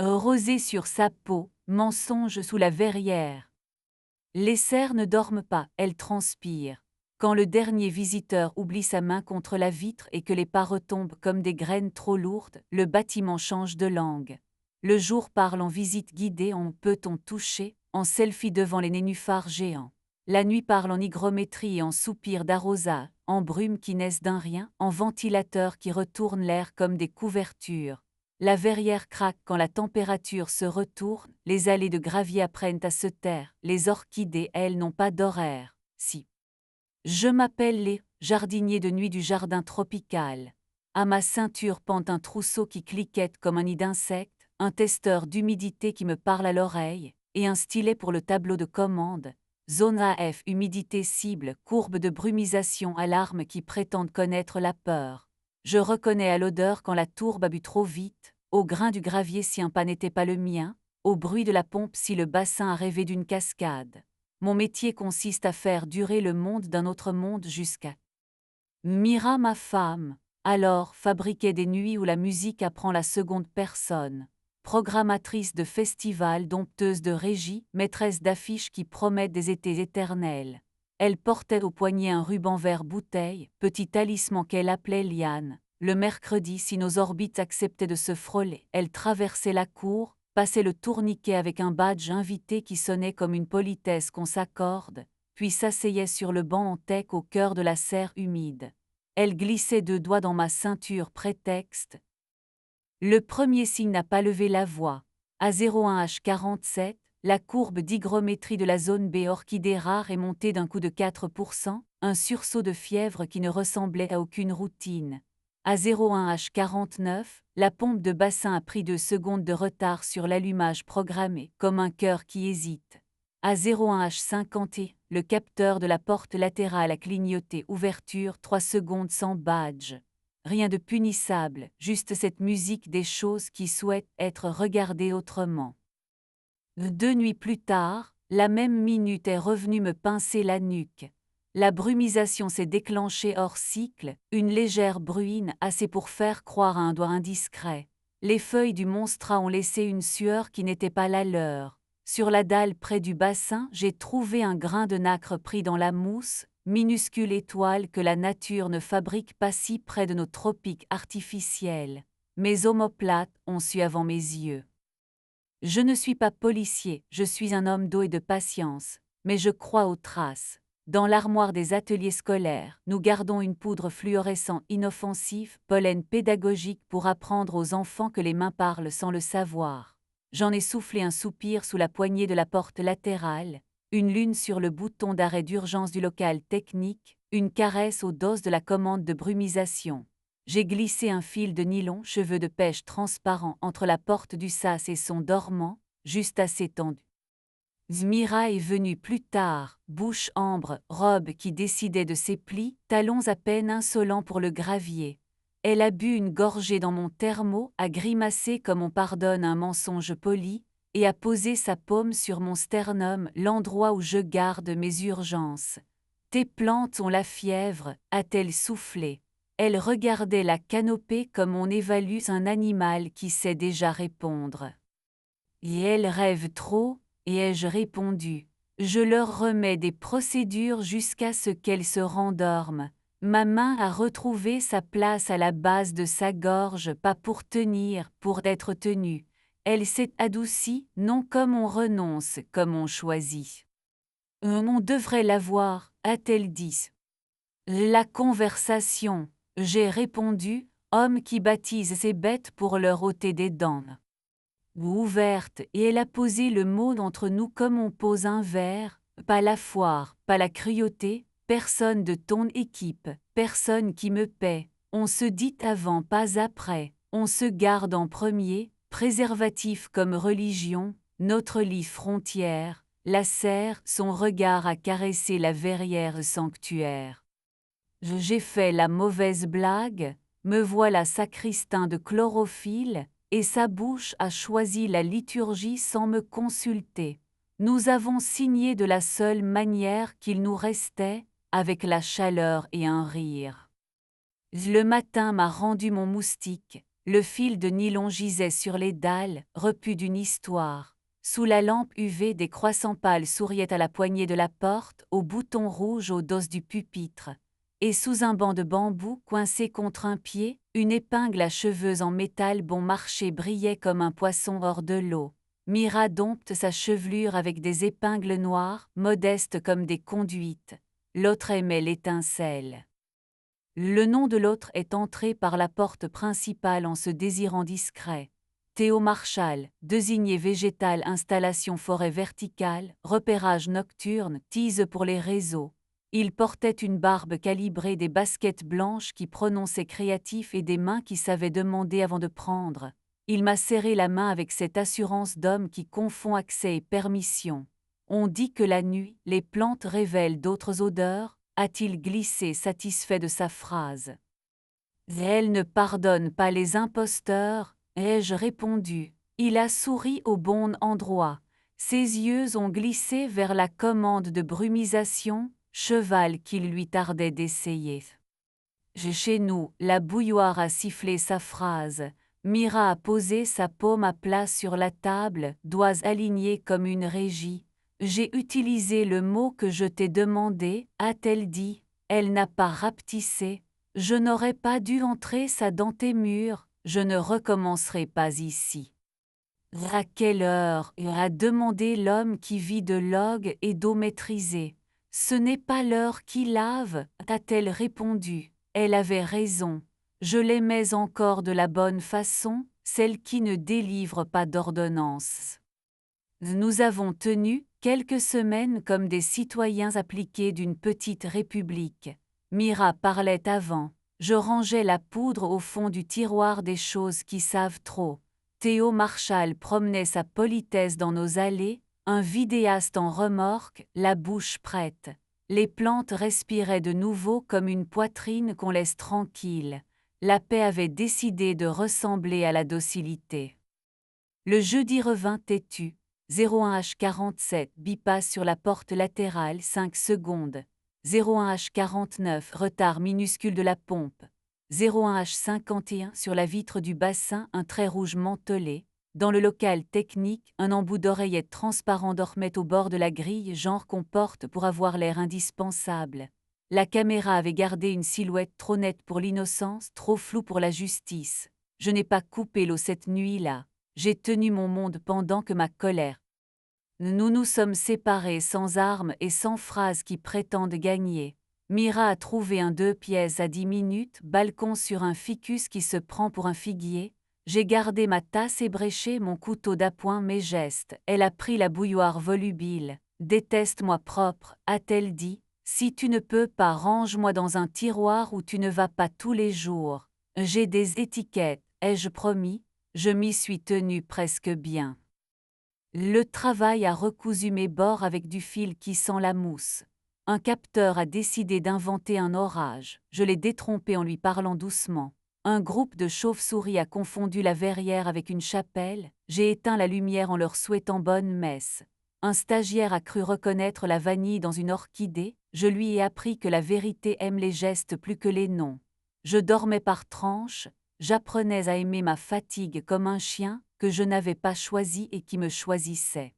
Rosée sur sa peau, mensonge sous la verrière. Les cerfs ne dorment pas, elles transpirent. Quand le dernier visiteur oublie sa main contre la vitre et que les pas retombent comme des graines trop lourdes, le bâtiment change de langue. Le jour parle en visite guidée, en peut-on toucher, en selfie devant les nénuphars géants. La nuit parle en hygrométrie et en soupir d'arrosage, en brumes qui naissent d'un rien, en ventilateurs qui retournent l'air comme des couvertures. La verrière craque quand la température se retourne, les allées de gravier apprennent à se taire, les orchidées, elles, n'ont pas d'horaire. Si. Je m'appelle les jardiniers de nuit du jardin tropical. À ma ceinture pend un trousseau qui cliquette comme un nid d'insectes, un testeur d'humidité qui me parle à l'oreille, et un stylet pour le tableau de commande. Zone AF, humidité cible, courbe de brumisation, alarme qui prétendent connaître la peur. Je reconnais à l'odeur quand la tourbe a bu trop vite, au grain du gravier si un pas n'était pas le mien, au bruit de la pompe si le bassin a rêvé d'une cascade. Mon métier consiste à faire durer le monde d'un autre monde jusqu'à Mira ma femme, alors fabriquer des nuits où la musique apprend la seconde personne. Programmatrice de festivals, dompteuse de régie, maîtresse d'affiches qui promettent des étés éternels. Elle portait au poignet un ruban vert bouteille, petit talisman qu'elle appelait liane. Le mercredi, si nos orbites acceptaient de se frôler, elle traversait la cour, passait le tourniquet avec un badge invité qui sonnait comme une politesse qu'on s'accorde, puis s'asseyait sur le banc en teck au cœur de la serre humide. Elle glissait 2 doigts dans ma ceinture prétexte. Le premier signe n'a pas levé la voix. À 01H47, la courbe d'hygrométrie de la zone B orchidée rare est montée d'un coup de 4%, un sursaut de fièvre qui ne ressemblait à aucune routine. À 01H49, la pompe de bassin a pris 2 secondes de retard sur l'allumage programmé, comme un cœur qui hésite. À 01H50, le capteur de la porte latérale a clignoté, ouverture 3 secondes sans badge. Rien de punissable, juste cette musique des choses qui souhaitent être regardées autrement. 2 nuits plus tard, la même minute est revenue me pincer la nuque. La brumisation s'est déclenchée hors cycle, une légère bruine assez pour faire croire à un doigt indiscret. Les feuilles du monstrat ont laissé une sueur qui n'était pas la leur. Sur la dalle près du bassin, j'ai trouvé un grain de nacre pris dans la mousse, minuscule étoile que la nature ne fabrique pas si près de nos tropiques artificiels. Mes omoplates ont su avant mes yeux. Je ne suis pas policier, je suis un homme d'eau et de patience, mais je crois aux traces. Dans l'armoire des ateliers scolaires, nous gardons une poudre fluorescente inoffensive, pollen pédagogique pour apprendre aux enfants que les mains parlent sans le savoir. J'en ai soufflé un soupir sous la poignée de la porte latérale, une lune sur le bouton d'arrêt d'urgence du local technique, une caresse aux doses de la commande de brumisation. J'ai glissé un fil de nylon, cheveux de pêche transparent entre la porte du sas et son dormant, juste assez tendu. Zmira est venue plus tard, bouche ambre, robe qui décidait de ses plis, talons à peine insolents pour le gravier. Elle a bu une gorgée dans mon thermo, a grimacé comme on pardonne un mensonge poli, et a posé sa paume sur mon sternum, l'endroit où je garde mes urgences. Tes plantes ont la fièvre, a-t-elle soufflé. Elle regardait la canopée comme on évalue un animal qui sait déjà répondre. Et elle rêve trop, et ai-je répondu. Je leur remets des procédures jusqu'à ce qu'elles se rendorment. Ma main a retrouvé sa place à la base de sa gorge, pas pour tenir, pour être tenue. Elle s'est adoucie, non comme on renonce, comme on choisit. On devrait l'avoir, a-t-elle dit. La conversation, j'ai répondu, homme qui baptise ses bêtes pour leur ôter des dents. Ouverte, et elle a posé le mot entre nous comme on pose un verre, pas la foire, pas la cruauté, personne de ton équipe, personne qui me paie, on se dit avant, pas après, on se garde en premier, préservatif comme religion, notre lit frontière, la serre, son regard a caressé la verrière sanctuaire. J'ai fait la mauvaise blague, me voilà sacristain de chlorophylle, et sa bouche a choisi la liturgie sans me consulter. Nous avons signé de la seule manière qu'il nous restait, avec la chaleur et un rire. Le matin m'a rendu mon moustique, Le fil de nylon gisait sur les dalles, repu d'une histoire. Sous la lampe UV, des croissants pâles souriaient à la poignée de la porte, au bouton rouge au dos du pupitre. Et sous un banc de bambou coincé contre un pied, une épingle à cheveux en métal bon marché brillait comme un poisson hors de l'eau. Mira dompte sa chevelure avec des épingles noires, modestes comme des conduites. L'autre aimait l'étincelle. Le nom de l'autre est entré par la porte principale en se désirant discret. Théo Marchal, désigné végétal, installation forêt verticale, repérage nocturne, tease pour les réseaux. Il portait une barbe calibrée, des baskets blanches qui prononçaient créatif et des mains qui savaient demander avant de prendre. Il m'a serré la main avec cette assurance d'homme qui confond accès et permission. On dit que la nuit, les plantes révèlent d'autres odeurs, a-t-il glissé satisfait de sa phrase. Elle ne pardonne pas les imposteurs, ai-je répondu. Il a souri au bon endroit. Ses yeux ont glissé vers la commande de brumisation, cheval qu'il lui tardait d'essayer. Chez nous, la bouilloire a sifflé sa phrase. Mira a posé sa paume à plat sur la table, doigts alignés comme une régie. J'ai utilisé le mot que je t'ai demandé, a-t-elle dit. Elle n'a pas rapetissé. Je n'aurais pas dû entrer ça dans tes murs, je ne recommencerai pas ici. À quelle heure a demandé l'homme qui vit de log et d'eau maîtrisée. Ce n'est pas l'heure qui lave, a-t-elle répondu. Elle avait raison. Je l'aimais encore de la bonne façon, celle qui ne délivre pas d'ordonnance. Nous avons tenu quelques semaines comme des citoyens appliqués d'une petite république. Mira parlait avant. Je rangeais la poudre au fond du tiroir des choses qui savent trop. Théo Marchal promenait sa politesse dans nos allées, un vidéaste en remorque, la bouche prête. Les plantes respiraient de nouveau comme une poitrine qu'on laisse tranquille. La paix avait décidé de ressembler à la docilité. Le jeudi revint têtu. 01H47 bypass sur la porte latérale 5 secondes. 01H49 retard minuscule de la pompe. 01H51 sur la vitre du bassin un trait rouge mantelé. Dans le local technique, un embout d'oreillette transparent dormait au bord de la grille, genre qu'on porte pour avoir l'air indispensable. La caméra avait gardé une silhouette trop nette pour l'innocence, trop floue pour la justice. Je n'ai pas coupé l'eau cette nuit-là. J'ai tenu mon monde pendant que ma colère. Nous nous sommes séparés sans armes et sans phrases qui prétendent gagner. Mira a trouvé un 2 pièces à 10 minutes, balcon sur un ficus qui se prend pour un figuier. J'ai gardé ma tasse ébréchée, mon couteau d'appoint, mes gestes. Elle a pris la bouilloire volubile. Déteste-moi propre, a-t-elle dit. Si tu ne peux pas, range-moi dans un tiroir où tu ne vas pas tous les jours. J'ai des étiquettes, ai-je promis. Je m'y suis tenue presque bien. Le travail a recousu mes bords avec du fil qui sent la mousse. Un capteur a décidé d'inventer un orage. Je l'ai détrompé en lui parlant doucement. Un groupe de chauves-souris a confondu la verrière avec une chapelle. J'ai éteint la lumière en leur souhaitant bonne messe. Un stagiaire a cru reconnaître la vanille dans une orchidée. Je lui ai appris que la vérité aime les gestes plus que les noms. Je dormais par tranches. J'apprenais à aimer ma fatigue comme un chien que je n'avais pas choisi et qui me choisissait.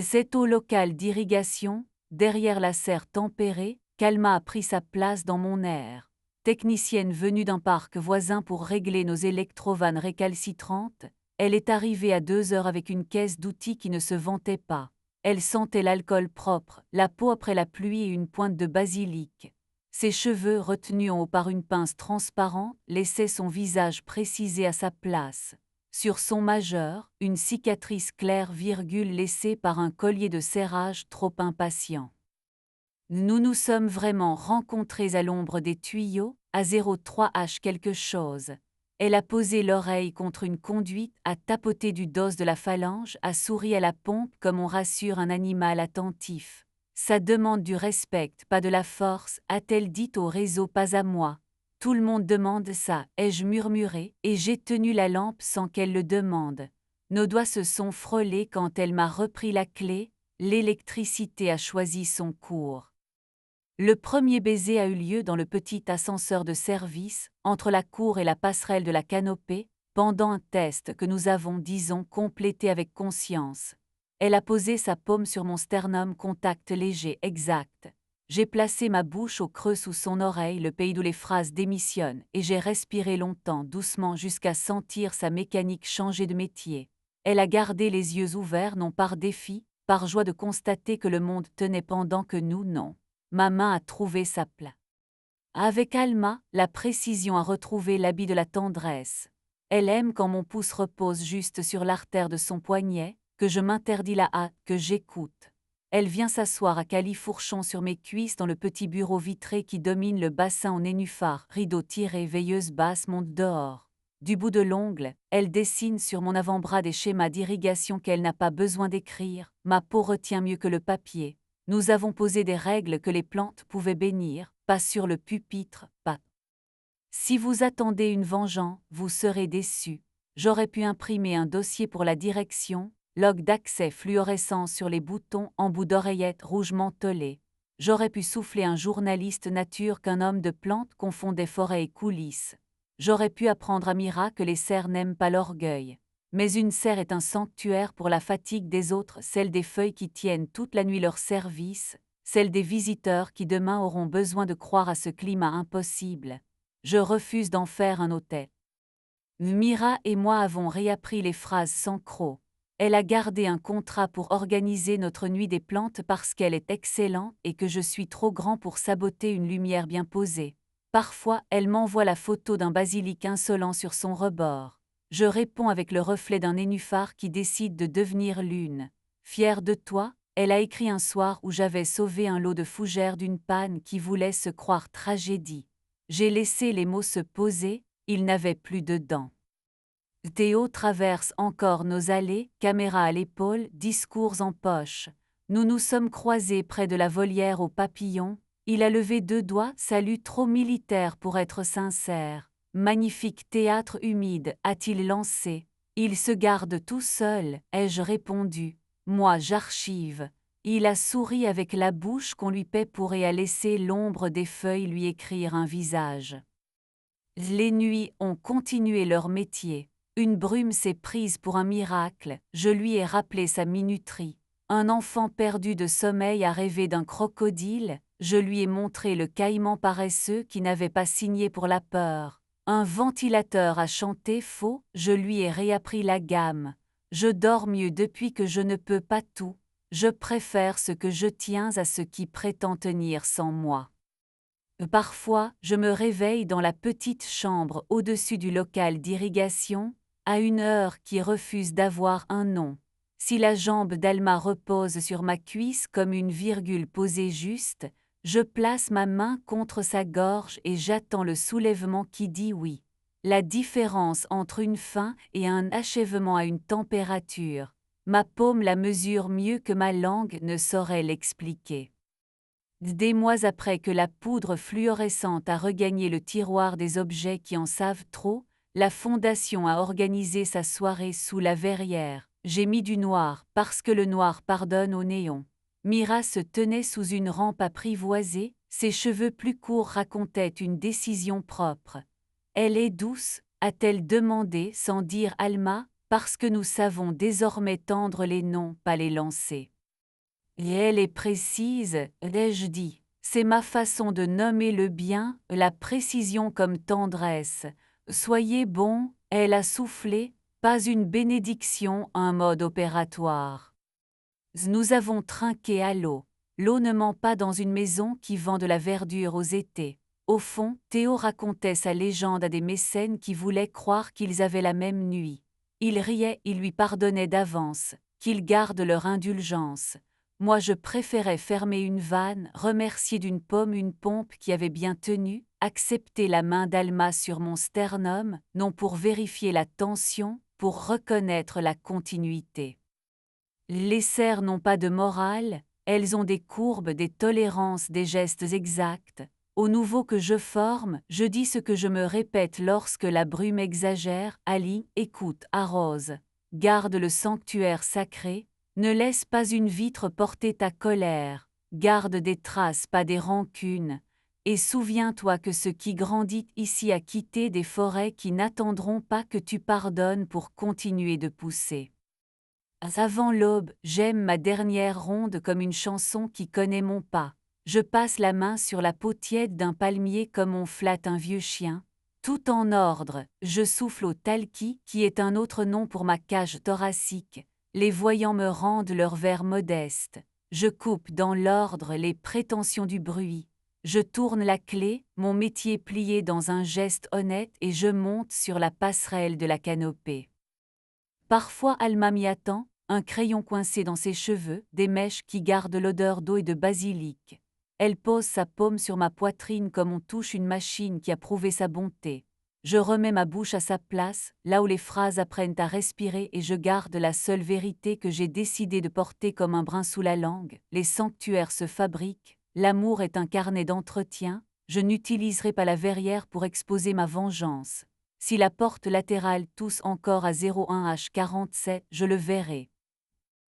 Cette eau locale d'irrigation, derrière la serre tempérée, Calma a pris sa place dans mon air. Technicienne venue d'un parc voisin pour régler nos électrovannes récalcitrantes, elle est arrivée à 2 heures avec une caisse d'outils qui ne se vantait pas. Elle sentait l'alcool propre, la peau après la pluie et une pointe de basilic. Ses cheveux, retenus en haut par une pince transparente, laissaient son visage précisé à sa place. Sur son majeur, une cicatrice claire, laissée par un collier de serrage trop impatient. Nous nous sommes vraiment rencontrés à l'ombre des tuyaux, à 03H quelque chose. Elle a posé l'oreille contre une conduite, a tapoté du dos de la phalange, a souri à la pompe comme on rassure un animal attentif. Ça demande du respect, pas de la force, a-t-elle dit au réseau, pas à moi. Tout le monde demande ça, ai-je murmuré, et j'ai tenu la lampe sans qu'elle le demande. Nos doigts se sont frôlés quand elle m'a repris la clé, l'électricité a choisi son cours. Le premier baiser a eu lieu dans le petit ascenseur de service, entre la cour et la passerelle de la canopée, pendant un test que nous avons, disons, complété avec conscience. Elle a posé sa paume sur mon sternum, contact léger, exact. J'ai placé ma bouche au creux sous son oreille, le pays d'où les phrases démissionnent, et j'ai respiré longtemps, doucement, jusqu'à sentir sa mécanique changer de métier. Elle a gardé les yeux ouverts, non par défi, par joie de constater que le monde tenait pendant que nous, non. Ma main a trouvé sa place. Avec Alma, la précision a retrouvé l'habit de la tendresse. Elle aime quand mon pouce repose juste sur l'artère de son poignet, que je m'interdis la hâte, que j'écoute. Elle vient s'asseoir à califourchon sur mes cuisses dans le petit bureau vitré qui domine le bassin en nénuphar, rideau tiré, veilleuse basse monte dehors. Du bout de l'ongle, elle dessine sur mon avant-bras des schémas d'irrigation qu'elle n'a pas besoin d'écrire, ma peau retient mieux que le papier. Nous avons posé des règles que les plantes pouvaient bénir, pas sur le pupitre, pas. Si vous attendez une vengeance, vous serez déçus. J'aurais pu imprimer un dossier pour la direction, log d'accès fluorescent sur les boutons, embout d'oreillette rouge mentholé. J'aurais pu souffler un journaliste nature qu'un homme de plantes confondait forêt et coulisses. J'aurais pu apprendre à Mira que les cerfs n'aiment pas l'orgueil. Mais une serre est un sanctuaire pour la fatigue des autres, celle des feuilles qui tiennent toute la nuit leur service, celle des visiteurs qui demain auront besoin de croire à ce climat impossible. Je refuse d'en faire un hôtel. Mira et moi avons réappris les phrases sans croc. Elle a gardé un contrat pour organiser notre nuit des plantes parce qu'elle est excellente et que je suis trop grand pour saboter une lumière bien posée. Parfois, elle m'envoie la photo d'un basilic insolent sur son rebord. Je réponds avec le reflet d'un nénuphar qui décide de devenir lune. Fière de toi, elle a écrit un soir où j'avais sauvé un lot de fougères d'une panne qui voulait se croire tragédie. J'ai laissé les mots se poser, ils n'avaient plus de dents. Théo traverse encore nos allées, caméra à l'épaule, discours en poche. Nous nous sommes croisés près de la volière aux papillons. Il a levé 2 doigts, salut trop militaire pour être sincère. Magnifique théâtre humide, a-t-il lancé. Il se garde tout seul, ai-je répondu. Moi j'archive. Il a souri avec la bouche qu'on lui paie pour et a laissé l'ombre des feuilles lui écrire un visage. Les nuits ont continué leur métier. Une brume s'est prise pour un miracle, je lui ai rappelé sa minuterie. Un enfant perdu de sommeil a rêvé d'un crocodile, je lui ai montré le caïman paresseux qui n'avait pas signé pour la peur. Un ventilateur a chanté faux, je lui ai réappris la gamme. Je dors mieux depuis que je ne peux pas tout. Je préfère ce que je tiens à ce qui prétend tenir sans moi. Parfois, je me réveille dans la petite chambre au-dessus du local d'irrigation, à une heure qui refuse d'avoir un nom. Si la jambe d'Alma repose sur ma cuisse comme une virgule posée juste, je place ma main contre sa gorge et j'attends le soulèvement qui dit oui. La différence entre une fin et un achèvement a une température. Ma paume la mesure mieux que ma langue ne saurait l'expliquer. Des mois après que la poudre fluorescente a regagné le tiroir des objets qui en savent trop, la Fondation a organisé sa soirée sous la verrière. J'ai mis du noir parce que le noir pardonne au néon. Mira se tenait sous une rampe apprivoisée, ses cheveux plus courts racontaient une décision propre. Elle est douce, a-t-elle demandé sans dire Alma, parce que nous savons désormais tendre les noms, pas les lancer. Et elle est précise, ai-je dit. C'est ma façon de nommer le bien, la précision comme tendresse. Soyez bon, elle a soufflé, pas une bénédiction, un mode opératoire. Nous avons trinqué à l'eau. L'eau ne ment pas dans une maison qui vend de la verdure aux étés. Au fond, Théo racontait sa légende à des mécènes qui voulaient croire qu'ils avaient la même nuit. Ils riaient, ils lui pardonnaient d'avance, qu'ils gardent leur indulgence. Moi je préférais fermer une vanne, remercier d'une pomme une pompe qui avait bien tenu, accepter la main d'Alma sur mon sternum, non pour vérifier la tension, pour reconnaître la continuité. Les serres n'ont pas de morale, elles ont des courbes, des tolérances, des gestes exacts. Au nouveau que je forme, je dis ce que je me répète lorsque la brume exagère, Ali, écoute, arrose. Garde le sanctuaire sacré, ne laisse pas une vitre porter ta colère. garde des traces, pas des rancunes, et souviens-toi que ce qui grandit ici a quitté des forêts qui n'attendront pas que tu pardonnes pour continuer de pousser. Avant l'aube, j'aime ma dernière ronde comme une chanson qui connaît mon pas. Je passe la main sur la peau tiède d'un palmier comme on flatte un vieux chien. Tout en ordre, je souffle au talki, qui est un autre nom pour ma cage thoracique. Les voyants me rendent leur verre modeste. Je coupe dans l'ordre les prétentions du bruit. Je tourne la clé, mon métier plié dans un geste honnête et je monte sur la passerelle de la canopée. Parfois Alma m'y attend, un crayon coincé dans ses cheveux, des mèches qui gardent l'odeur d'eau et de basilic. Elle pose sa paume sur ma poitrine comme on touche une machine qui a prouvé sa bonté. Je remets ma bouche à sa place, là où les phrases apprennent à respirer et je garde la seule vérité que j'ai décidé de porter comme un brin sous la langue. Les sanctuaires se fabriquent, l'amour est un carnet d'entretien, je n'utiliserai pas la verrière pour exposer ma vengeance. Si la porte latérale tousse encore à 01 H47, je le verrai.